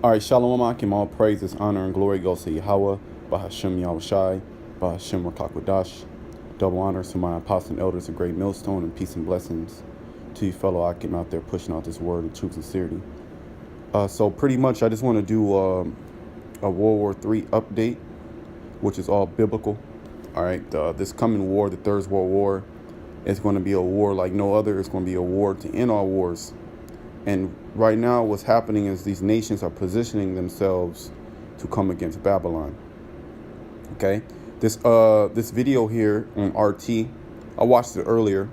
All right, Shalom Akim, all praises, honor, and glory goes to Yahweh, Bahashem Yahushai, Bahashem Rakakwadash. Double honors to my apostles and elders, a great millstone, and peace and blessings to you fellow Akim out there pushing out this word in true sincerity. So pretty much I just want to do a World War III update, which is all biblical. All right, this coming war, the Third World War, is going to be a war like no other. It's going to be a war to end all wars. And right now what's happening is these nations are positioning themselves to come against Babylon. Okay, this video here on RT, I watched it earlier.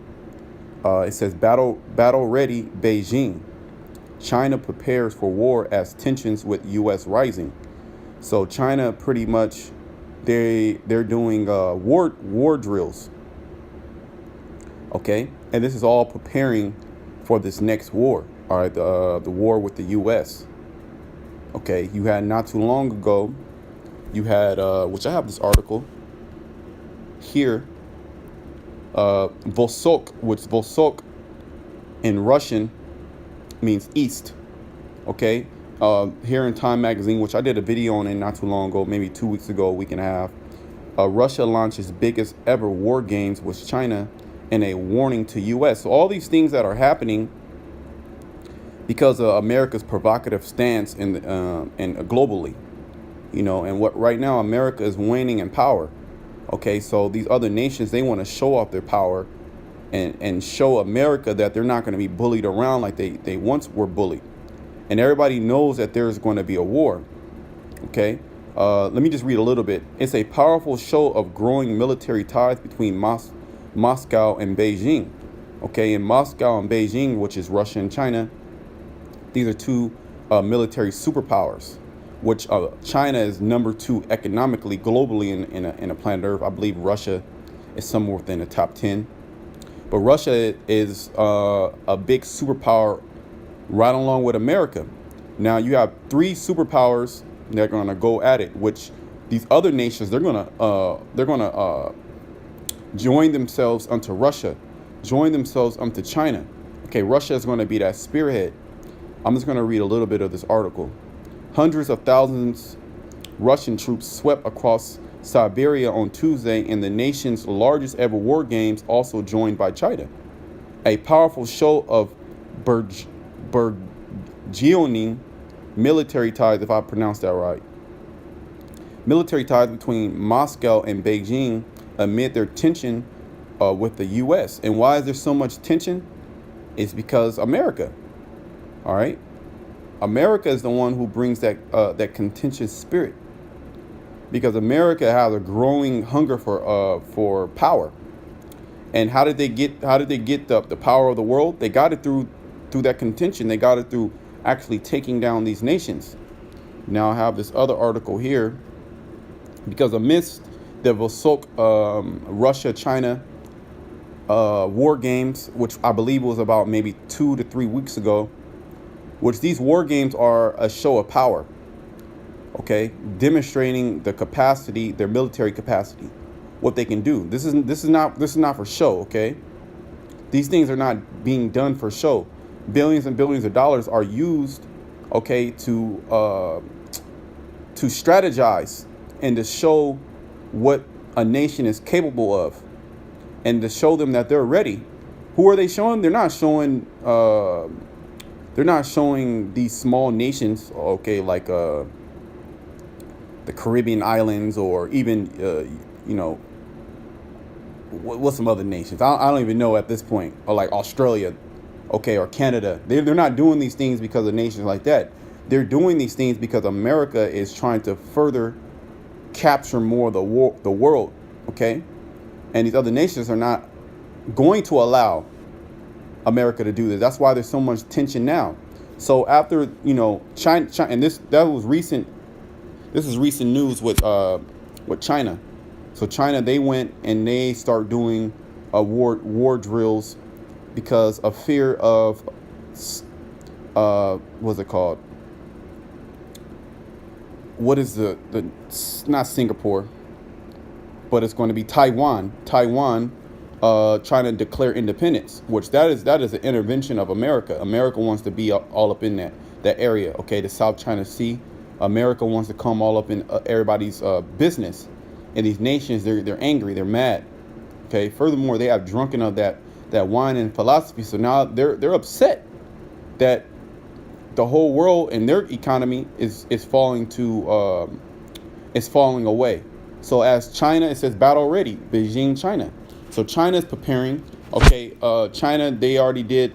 It says battle ready Beijing. China prepares for war as tensions with U.S. rising. So China pretty much they're doing war drills. Okay, and this is all preparing for this next war. All right, the war with the U.S. Okay, you had not too long ago, you had, which I have this article here, Vosok, which Vosok in Russian means east. Okay, here in Time magazine, which I did a video on it not too long ago, maybe 2 weeks ago, a week and a half, Russia launches biggest ever war games with China and a warning to U.S. So all these things that are happening because of America's provocative stance and globally, you know, and what right now America is waning in power. Okay, so these other nations, they want to show off their power and show America that they're not going to be bullied around like they once were bullied. And everybody knows that there's going to be a war. Okay, let me just read a little bit. It's a powerful show of growing military ties between Moscow and Beijing. Okay, in Moscow and Beijing, which is Russia and China, these are two military superpowers, which China is number 2 economically, globally in a planet Earth. I believe Russia is somewhere within the top 10. But Russia is a big superpower right along with America. Now you have 3 superpowers that are going to go at it, which these other nations, they're going to join themselves unto Russia, join themselves unto China. Okay, Russia is going to be that spearhead. I'm just going to read a little bit of this article. Hundreds of thousands Russian troops swept across Siberia on Tuesday in the nation's largest ever war games, also joined by China. A powerful show of burgeoning military ties, if I pronounced that right. Military ties between Moscow and Beijing amid their tension with the U.S. And why is there so much tension? It's because America. All right, America is the one who brings that contentious spirit, because America has a growing hunger for power. And how did they get the power of the world? They got it through that contention. They got it through actually taking down these nations. Now I have this other article here, because amidst the Vosok Russia-China war games, which I believe was about maybe 2 to 3 weeks ago, which these war games are a show of power, okay, demonstrating the capacity, their military capacity, what they can do. This is not for show, okay? These things are not being done for show. Billions and billions of dollars are used, okay, to strategize and to show what a nation is capable of, and to show them that they're ready. Who are they showing? They're not showing. They're not showing these small nations, okay, like the Caribbean islands, or even, you know, what's some other nations? I don't even know at this point, or like Australia, okay, or Canada. They're not doing these things because of nations like that. They're doing these things because America is trying to further capture more of the world, okay? And these other nations are not going to allow America to do this. That's why there's so much tension now. So after, you know, China, and this is recent news with China. So China, they went and they start doing war drills because of fear of what's it called? What is the not Singapore, but it's going to be Taiwan. Taiwan trying to declare independence, which that is an intervention of America. America wants to be all up in that area. Okay, the South China Sea. America wants to come all up in everybody's business. And these nations, they're angry, they're mad. Okay. Furthermore, they have drunken of that wine and philosophy. So now they're upset that the whole world and their economy is falling away. So as China, it says battle ready, Beijing, China. So China is preparing. Okay, China, they already did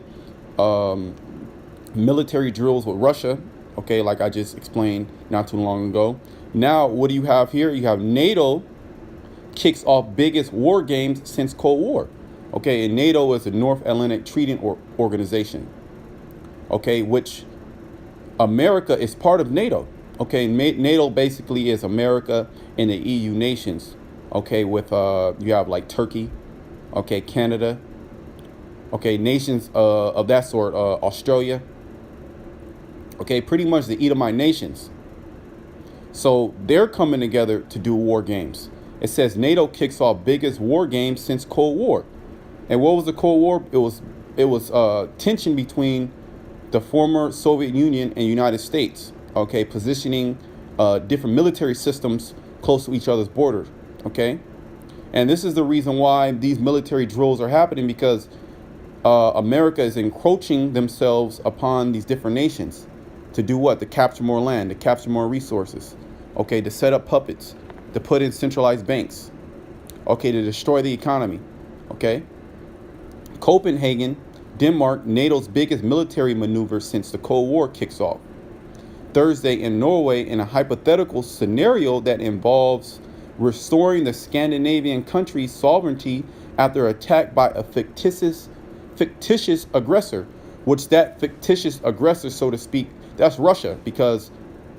military drills with Russia. Okay, like I just explained not too long ago. Now, what do you have here? You have NATO kicks off biggest war games since Cold War. Okay, and NATO is the North Atlantic Treaty Organization. Okay, which America is part of NATO. Okay, NATO basically is America and the EU nations. Okay, with you have like Turkey, okay, Canada, okay, nations of that sort, Australia. Okay, pretty much the Edomite nations. So they're coming together to do war games. It says NATO kicks off biggest war games since Cold War. And what was the Cold War? It was tension between the former Soviet Union and United States. Okay, positioning different military systems close to each other's borders. Okay, and this is the reason why these military drills are happening, because America is encroaching themselves upon these different nations to do what? To capture more land, to capture more resources. Okay, to set up puppets, to put in centralized banks. Okay, to destroy the economy. Okay, Copenhagen, Denmark, NATO's biggest military maneuver since the Cold War kicks off. Thursday in Norway, in a hypothetical scenario that involves restoring the Scandinavian country's sovereignty after attack by a fictitious aggressor, which that fictitious aggressor, so to speak, that's Russia, because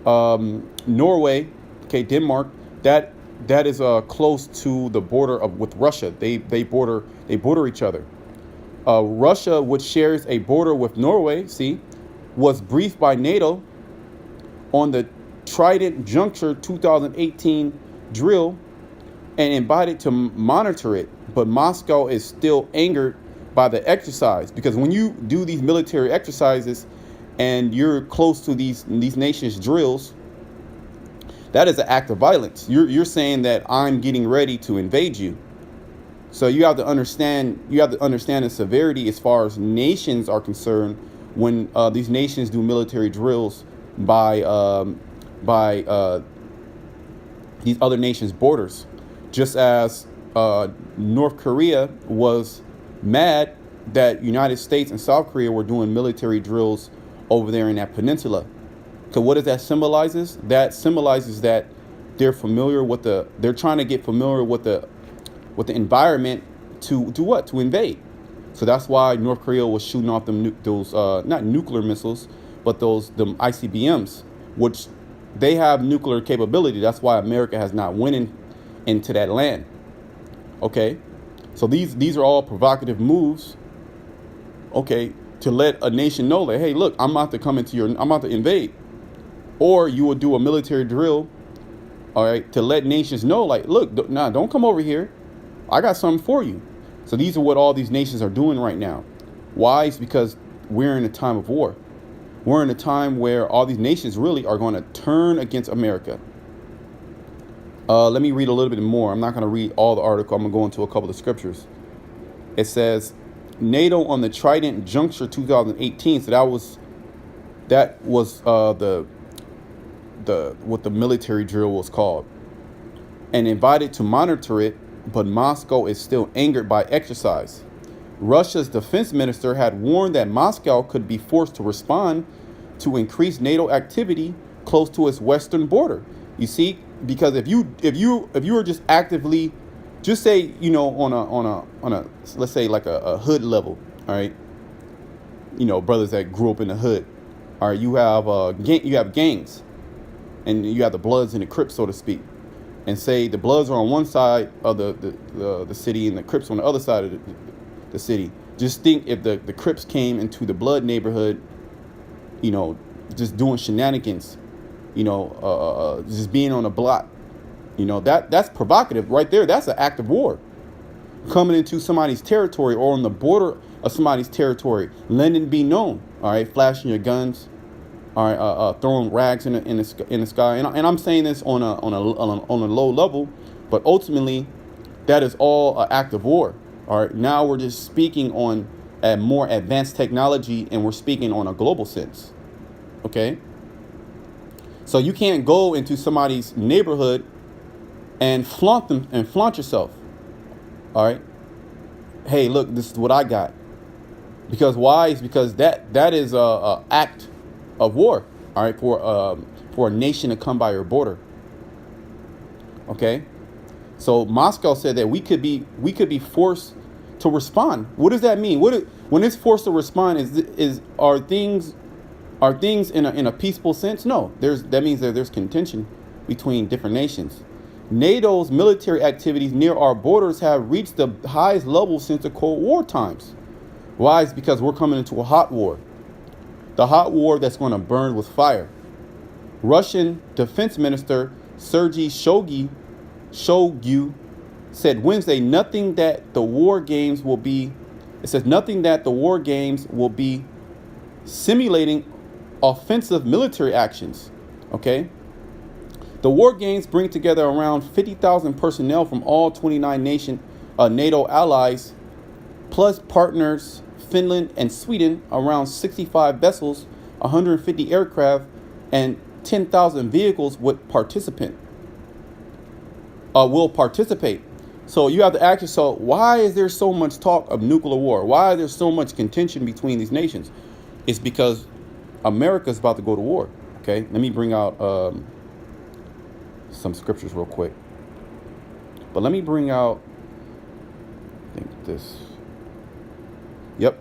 Norway, okay, Denmark, that is close to the border with Russia. They border each other. Russia, which shares a border with Norway, was briefed by NATO on the Trident Juncture 2018 drill and invited to monitor it. But Moscow is still angered by the exercise, because when you do these military exercises and you're close to these nations' drills, that is an act of violence. You're saying that I'm getting ready to invade you. So you have to understand the severity as far as nations are concerned when these nations do military drills by these other nations' borders. Just as North Korea was mad that United States and South Korea were doing military drills over there in that peninsula. So what does that symbolizes? That symbolizes that they're trying to get familiar with the environment to do what? To invade. So that's why North Korea was shooting off those not nuclear missiles, but them ICBMs, which they have nuclear capability. That's why America has not went into that land. Okay, so these are all provocative moves. Okay, to let a nation know that, hey, look, I'm about to invade, or you will do a military drill. All right, to let nations know, like, look, don't come over here. I got something for you. So these are what all these nations are doing right now. Why? It's because we're in a time of war. We're in a time where all these nations really are going to turn against America. Let me read a little bit more. I'm not going to read all the article. I'm going to go into a couple of scriptures. It says, NATO on the Trident Juncture 2018. So that was what the military drill was called, and invited to monitor it. But Moscow is still angered by exercise. Russia's defense minister had warned that Moscow could be forced to respond to increased NATO activity close to its western border. You see, because if you were just actively, just say, on a let's say like a hood level, all right, brothers that grew up in the hood, all right, you have gangs, and you have the Bloods and the Crips, so to speak. And say the Bloods are on one side of the city and the Crips on the other side of the city. Just think if the Crips came into the Blood neighborhood, just doing shenanigans, just being on a block, that's provocative right there. That's an act of war. coming into somebody's territory or on the border of somebody's territory, letting it be known. All right, flashing your guns. All right, throwing rags in the sky, and I'm saying this on a low level, but ultimately, that is all an act of war. All right, now we're just speaking on a more advanced technology, and we're speaking on a global sense. Okay, so you can't go into somebody's neighborhood and flaunt yourself. All right, hey, look, this is what I got. Because why? Is because that is a act of war. All right, for a nation to come by your border. Okay, so Moscow said that we could be forced to respond. What does that mean? When it's forced to respond, are things in a peaceful sense? No, that means that there's contention between different nations. NATO's military activities near our borders have reached the highest level since the Cold War times. Why? It's because we're coming into a hot war. The hot war that's going to burn with fire. Russian Defense Minister Sergei Shoigu said Wednesday nothing that the war games will be simulating offensive military actions. Okay? The war games bring together around 50,000 personnel from all 29 NATO allies, plus partners Finland and Sweden, around 65 vessels, 150 aircraft, and 10,000 vehicles will participate. So you have to ask yourself, why is there so much talk of nuclear war? Why is there so much contention between these nations? It's because America is about to go to war. Okay, let me bring out some scriptures real quick. But let me bring out, I think this. Yep.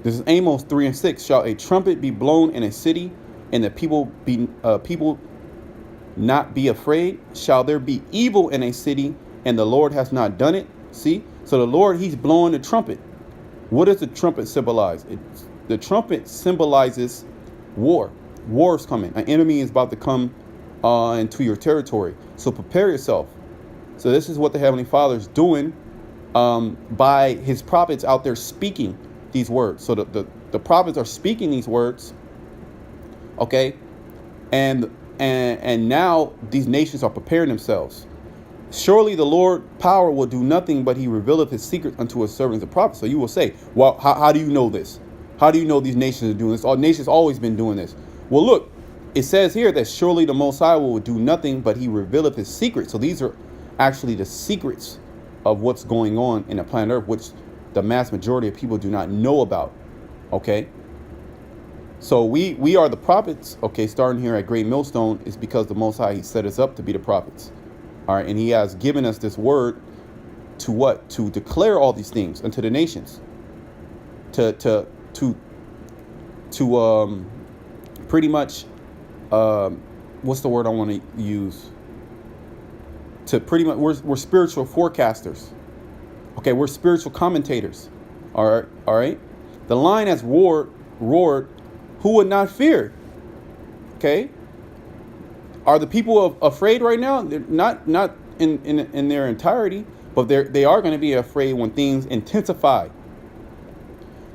This is Amos 3:6. Shall a trumpet be blown in a city, and the people not be afraid? Shall there be evil in a city, and the Lord has not done it? See? So the Lord, he's blowing the trumpet. What does the trumpet symbolize? The trumpet symbolizes war. War is coming. An enemy is about to come into your territory. So prepare yourself. So this is what the Heavenly Father is doing by his prophets out there speaking these words. So the prophets are speaking these words. Okay. And now these nations are preparing themselves. Surely the Lord power will do nothing, but he revealeth his secrets unto his servants the prophets. So you will say, well, how do you know this? How do you know these nations are doing this? All nations always been doing this. Well, look, it says here that surely the Most High will do nothing, but he revealeth his secrets. So these are actually the secrets of what's going on in the planet Earth, which the mass majority of people do not know about. Okay. So we are the prophets. Okay. Starting here at Great Millstone is because the Most High, he set us up to be the prophets. All right. And he has given us this word to what? To declare all these things unto the nations. To pretty much, what's the word I want to use? To pretty much, we're spiritual forecasters. Okay, we're spiritual commentators. All right. The lion has roared. Who would not fear? Okay. Are the people afraid right now? They're not in their entirety, but they are going to be afraid when things intensify.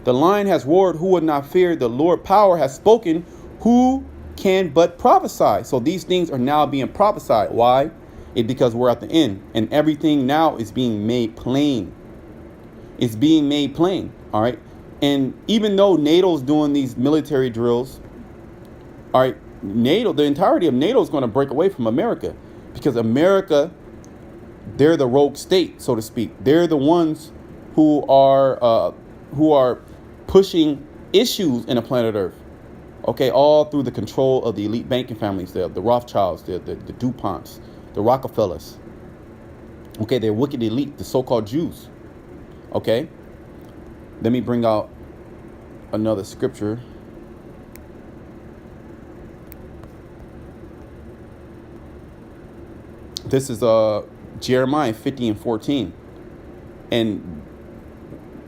The lion has roared. Who would not fear? The Lord power has spoken. Who can but prophesy? So these things are now being prophesied. Why? It's because we're at the end, and everything now is being made plain. It's being made plain. All right. And even though NATO's doing these military drills, all right, NATO, the entirety of NATO is going to break away from America, because America, they're the rogue state, so to speak. They're the ones who are pushing issues in the planet Earth. Okay, all through the control of the elite banking families, the Rothschilds, the DuPonts, the Rockefellers. Okay, they're wicked elite, the so-called Jews. Okay, let me bring out another scripture. This is Jeremiah 50:14. And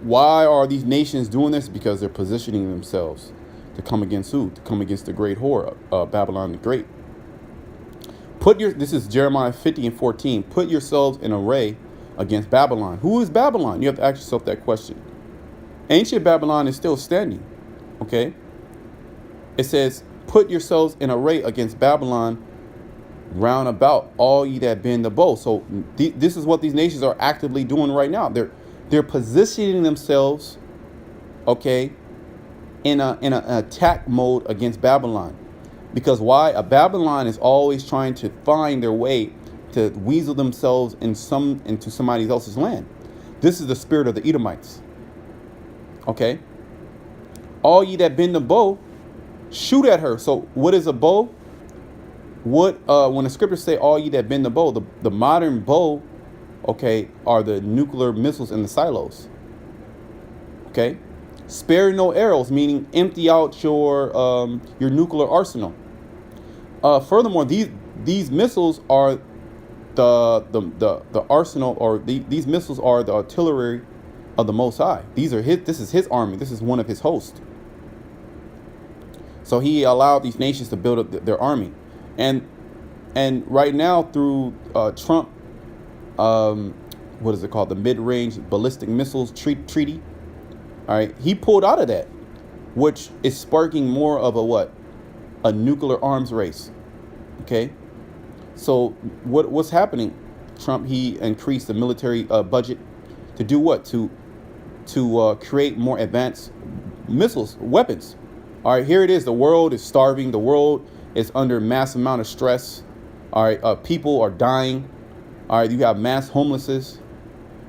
why are these nations doing this? Because they're positioning themselves to come against who? To come against the great whore, Babylon the Great. This is Jeremiah 50:14. Put yourselves in array against Babylon. Who is Babylon? You have to ask yourself that question. Ancient Babylon is still standing. Okay. It says, put yourselves in array against Babylon round about, all ye that bend the bow. So this is what these nations are actively doing right now. They're positioning themselves, okay, in an attack mode against Babylon. Because why? A Babylon is always trying to find their way to weasel themselves into somebody else's land. This is the spirit of the Edomites. Okay. All ye that bend the bow, shoot at her. So what is a bow? What when the scriptures say all ye that bend the bow, the modern bow, okay, are the nuclear missiles in the silos. Okay. Spare no arrows, meaning empty out your nuclear arsenal. Furthermore, these missiles are the arsenal, or these missiles are the artillery of the Most High. This is his army. This is one of his hosts. So he allowed these nations to build up their army, and right now through Trump, what is it called? The mid-range ballistic missiles treaty. All right, he pulled out of that, which is sparking more of a nuclear arms race. Okay, so what's happening? Trump, he increased the military budget to do what? To create more advanced missiles, weapons. All right, here it is. The world is starving. The world is under mass amount of stress. All right, people are dying. All right, you have mass homelessness.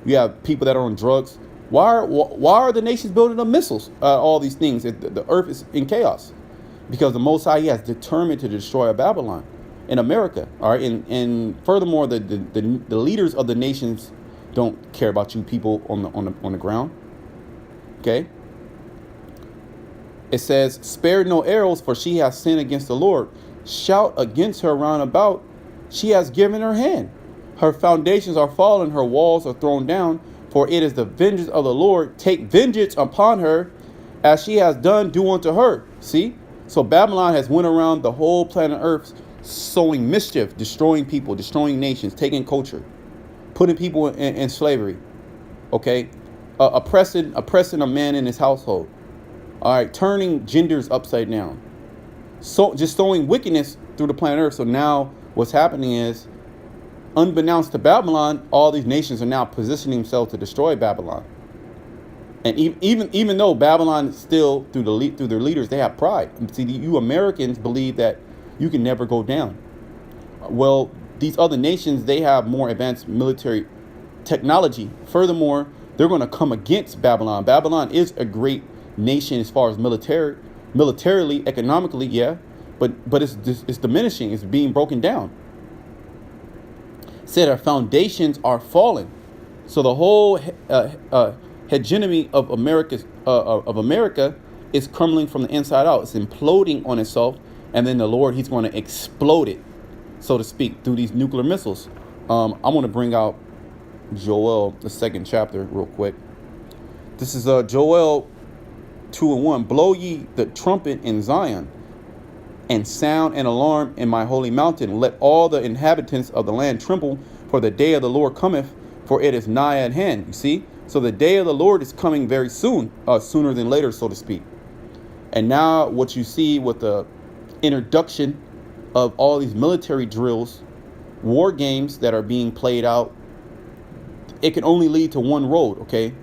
You have people that are on drugs. Why are the nations building up missiles? All these things. The earth is in chaos because the Most High, he has determined to destroy Babylon in America. All right, and furthermore, the leaders of the nations don't care about you people on the ground. Okay. It says, spare no arrows, for she has sinned against the Lord. Shout against her round about. She has given her hand. Her foundations are fallen, her walls are thrown down. For it is the vengeance of the Lord. Take vengeance upon her, as she has done, do unto her. See? So Babylon has went around the whole planet Earth, sowing mischief, destroying people, destroying nations, taking culture, putting people in slavery. Okay? Oppressing a man in his household. All right, turning genders upside down. So just sowing wickedness through the planet Earth. So now what's happening is, unbeknownst to Babylon, all these nations are now positioning themselves to destroy Babylon. And even though Babylon is still through their leaders, they have pride. See, you Americans believe that you can never go down. Well, these other nations, they have more advanced military technology. Furthermore, they're going to come against Babylon. Babylon is a great nation as far as militarily, economically, yeah, but it's diminishing. It's being broken down. Said our foundations are fallen. So the whole hegemony of America is crumbling from the inside out. It's imploding on itself, and then the Lord, he's going to explode it, so to speak, through these nuclear missiles. I want to bring out Joel, the 2nd chapter, real quick. This is Joel 2:1. Blow ye the trumpet in Zion, and sound an alarm in my holy mountain. Let all the inhabitants of the land tremble, for the day of the Lord cometh, for it is nigh at hand. You see? So the day of the Lord is coming very soon, sooner than later, so to speak. And now what you see with the introduction of all these military drills, war games that are being played out, it can only lead to one road, okay?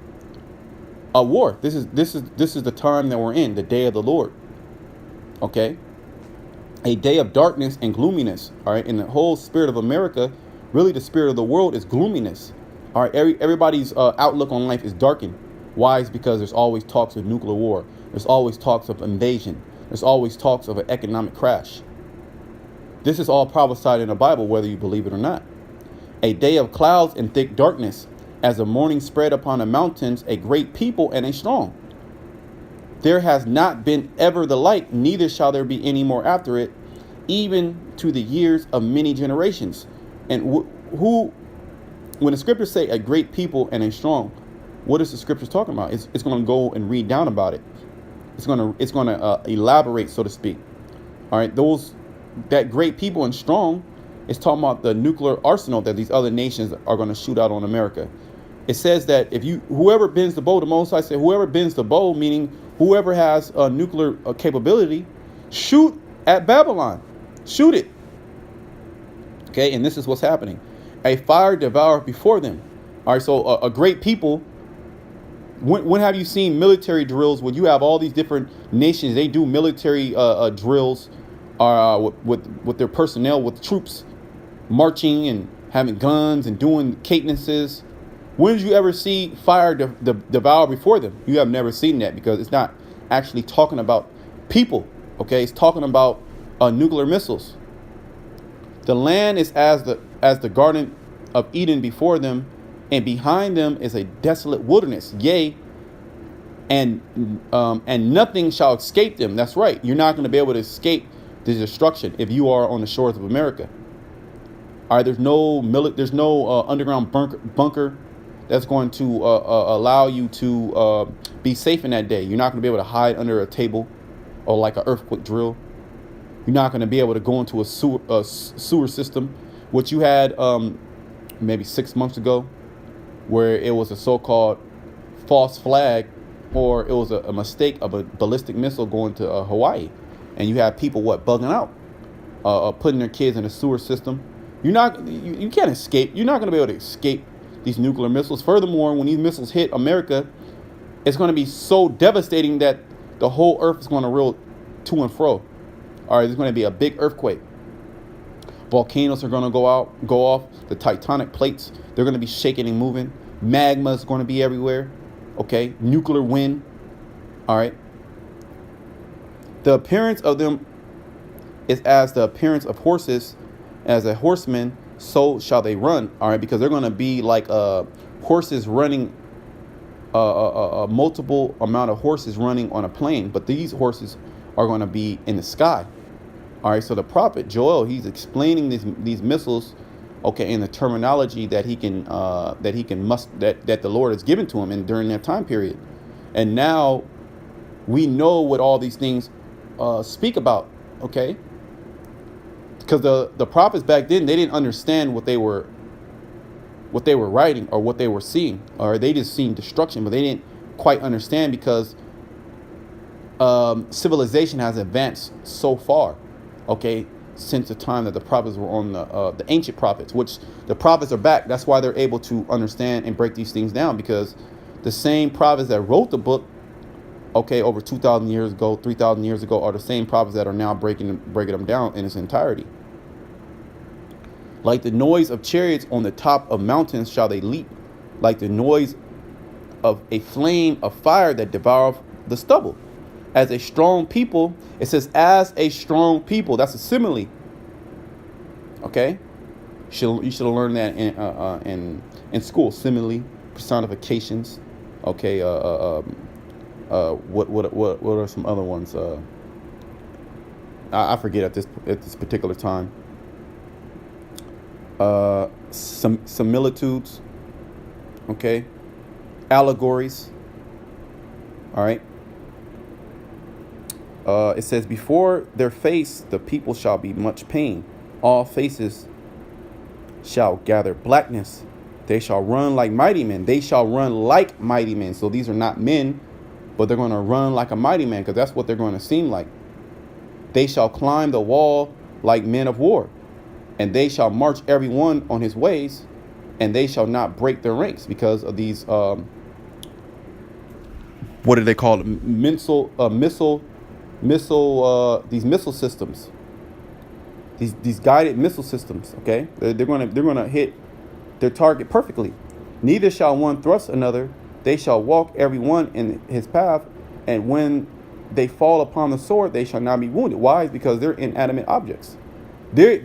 A war. This is the time that we're in, the day of the Lord. Okay? A day of darkness and gloominess. All right. And the whole spirit of America, really the spirit of the world, is gloominess. All right. Everybody's outlook on life is darkened. Why? It's because there's always talks of nuclear war. There's always talks of invasion. There's always talks of an economic crash. This is all prophesied in the Bible, whether you believe it or not. A day of clouds and thick darkness, as the morning spread upon the mountains, a great people and a strong. There has not been ever the like, neither shall there be any more after it, even to the years of many generations. And when the scriptures say a great people and a strong, what is the scriptures talking about? It's going to go and read down about it. It's going to elaborate, so to speak. All right, that great people and strong, It's talking about the nuclear arsenal that these other nations are going to shoot out on America. It says that if whoever bends the bow, the Most High said, whoever bends the bow, meaning whoever has a nuclear capability, shoot at Babylon. Shoot it. Okay, and this is what's happening. A fire devoured before them. All right, so a great people. When have you seen military drills? When you have all these different nations, they do military drills with their personnel, with troops marching and having guns and doing cadences. When did you ever see fire devour before them? You have never seen that, because it's not actually talking about people. Okay, it's talking about nuclear missiles. The land is as the Garden of Eden before them, and behind them is a desolate wilderness. Yea, and nothing shall escape them. That's right. You're not going to be able to escape the destruction if you are on the shores of America. All right. There's no underground bunker that's going to allow you to be safe in that day. You're not going to be able to hide under a table or like an earthquake drill. You're not going to be able to go into a sewer system, which you had maybe 6 months ago, where it was a so-called false flag, or it was a mistake of a ballistic missile going to Hawaii, and you have people bugging out, putting their kids in a sewer system. You can't escape. You're not going to be able to escape these nuclear missiles. Furthermore, when these missiles hit America, it's going to be so devastating that the whole earth is going to roll to and fro. All right, there's going to be a big earthquake. Volcanoes are going to go off. The tectonic plates, they're going to be shaking and moving. Magma is going to be everywhere. Okay, nuclear wind. All right. The appearance of them is as the appearance of horses. As a horseman, so shall they run. All right, because they're going to be like horses running, a multiple amount of horses running on a plane. But these horses are going to be in the sky. All right, so the prophet Joel, he's explaining these missiles, okay, in the terminology that that the Lord has given to him, and during that time period. And now we know what all these things speak about, okay? Because the prophets back then, they didn't understand what they were writing or what they were seeing, or they just seen destruction, but they didn't quite understand, because civilization has advanced so far, okay, since the time that the prophets were on the ancient prophets, which the prophets are back. That's why they're able to understand and break these things down, because the same prophets that wrote the book, okay, over 2,000 years ago, 3,000 years ago, are the same prophets that are now breaking them down in its entirety. Like the noise of chariots on the top of mountains shall they leap, like the noise of a flame of fire that devoureth the stubble. As a strong people, it says, as a strong people. That's a simile. Okay, you should have learned that in school. Simile, personifications. Okay, what are some other ones? I forget at this particular time. Some similitudes. Okay, allegories. All right. It says, before their face the people shall be much pain. All faces shall gather blackness. They shall run like mighty men. They shall run like mighty men. So these are not men, but they're going to run like a mighty man, because that's what they're going to seem like. They shall climb the wall like men of war, and they shall march every one on his ways, and they shall not break their ranks, because of these what do they call it? These missile systems, these guided missile systems. Okay, they're gonna hit their target perfectly. Neither shall one thrust another. They shall walk every one in his path, and when they fall upon the sword, they shall not be wounded. Why? Because they're inanimate objects. They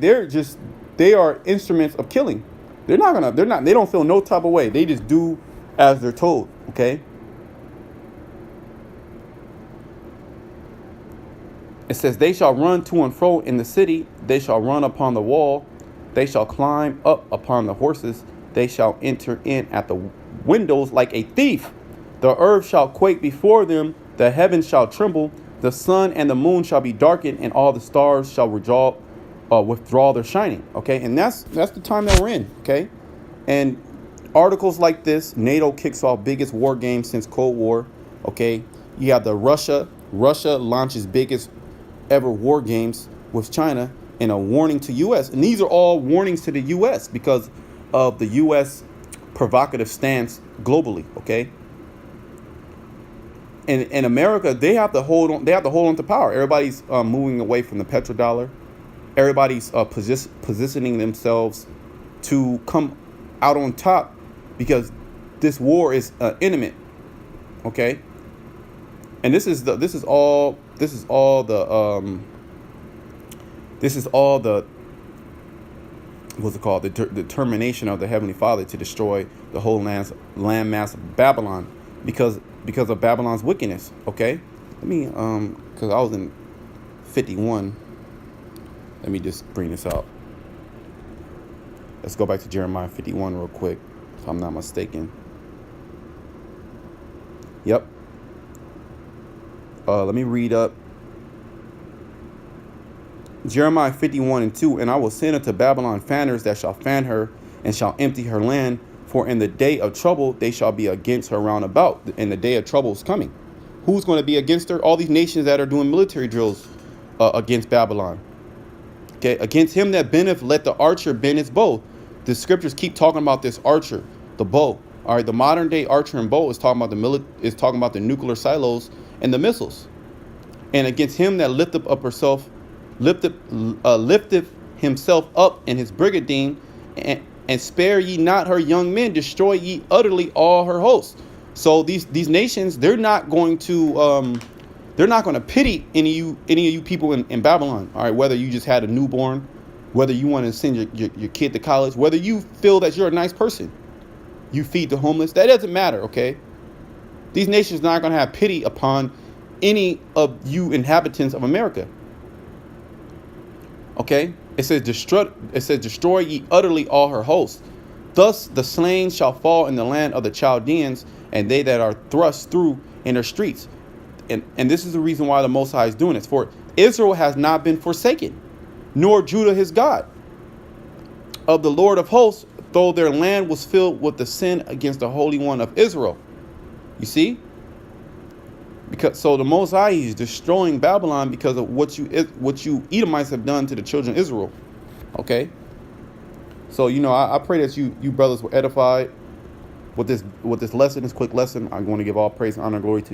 are instruments of killing. They don't feel no type of way. They just do as they're told. Okay. It says, they shall run to and fro in the city. They shall run upon the wall. They shall climb up upon the horses. They shall enter in at the windows like a thief. The earth shall quake before them. The heavens shall tremble. The sun and the moon shall be darkened, and all the stars shall revolve withdraw their shining. Okay, and that's the time that we're in. Okay, and articles like this, NATO kicks off biggest war game since Cold War. Okay, you have the Russia launches biggest ever war games with China, and a warning to U.S. And these are all warnings to the U.S. because of the U.S. provocative stance globally. Okay, and in America, they have to hold on. They have to hold on to power. Everybody's moving away from the petrodollar. Everybody's positioning themselves to come out on top because this war is imminent. Okay, and this is all the what's it called, the determination of the Heavenly Father to destroy the whole land mass of Babylon because of Babylon's wickedness. Okay, let me because I was in 51. Let me just bring this out. Let's go back to Jeremiah 51 real quick, if I'm not mistaken. Yep. Let me read up. Jeremiah 51:2. And I will send unto Babylon fanners that shall fan her, and shall empty her land. For in the day of trouble they shall be against her round about. And the day of trouble is coming. Who's going to be against her? All these nations that are doing military drills against Babylon. Okay, against him that bendeth, let the archer bend his bow. The scriptures keep talking about this archer, the bow. All right, the modern day archer and bow is talking about the nuclear silos and the missiles. And against him that lifteth himself up in his brigandine, and spare ye not her young men, destroy ye utterly all her hosts. So these nations, they're not going to pity any of you people in Babylon. All right, whether you just had a newborn, whether you want to send your kid to college, whether you feel that you're a nice person, you feed the homeless, that doesn't matter. Okay, these nations are not going to have pity upon any of you inhabitants of America. Okay, it says destroy ye utterly all her hosts. Thus the slain shall fall in the land of the Chaldeans, and they that are thrust through in their streets. And this is the reason why the Most High is doing this. For Israel has not been forsaken, nor Judah his God. Of the Lord of hosts, though their land was filled with the sin against the Holy One of Israel. You see? So the Most High is destroying Babylon because of what you Edomites have done to the children of Israel. Okay? So, I pray that you brothers were edified with this lesson, this quick lesson. I'm going to give all praise and honor and glory to you.